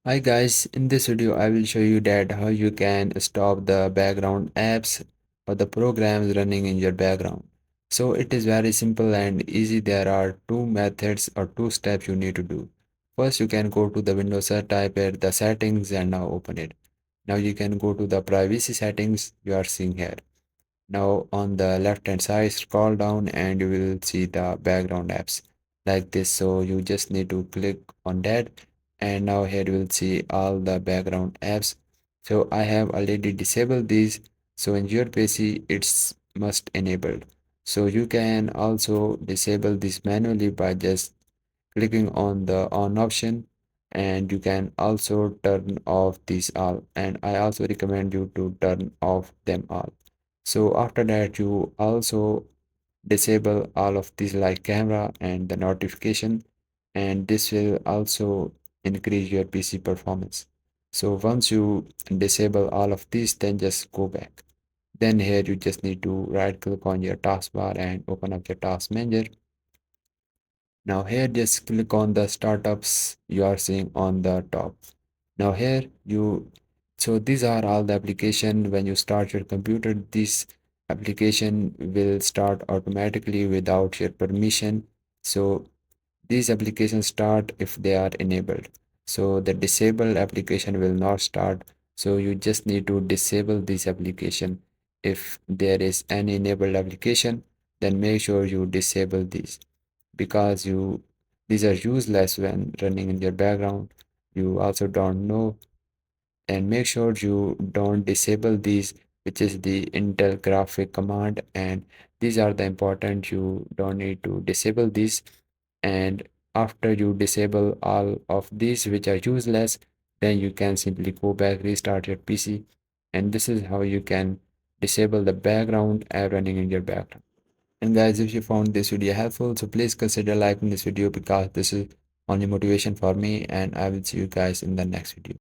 Hi guys, in this video I will show you that how you can stop the background apps or the programs running in your background. So it is very simple and easy. There are two methods or two steps you need to do. First you can go to the Windows, type at the settings and now open it. Now you can go to the privacy settings you are seeing here. Now on the left hand side scroll down and you will see the background apps like this. So you just need to click on that and now here you will see all the background apps. So I have already disabled these. So in your PC it's must enabled. So you can also disable this manually by just clicking on the on option, and you can also turn off these all, and I also recommend you to turn off them all. So after that you also disable all of these like camera and the notification, and this will also increase your PC performance. So once you disable all of these, then just go back. Then here you just need to right click on your taskbar and open up your task manager. Now here just click on the startups you are seeing on the top. Now here you, so these are all the application. When you start your computer, this application will start automatically without your permission. So these applications start if they are enabled. So the disabled application will not start. So you just need to disable this application. If there is any enabled application, then make sure you disable these, because you these are useless when running in your background. You also don't know, and make sure you don't disable these, which is the Intel graphic command, and these are the important. You don't need to disable these. And after you disable all of these which are useless, then you can simply go back, restart your PC, and this is how you can disable the background app running in your background. And guys, if you found this video helpful, so please consider liking this video, because this is only motivation for me, and I will see you guys in the next video.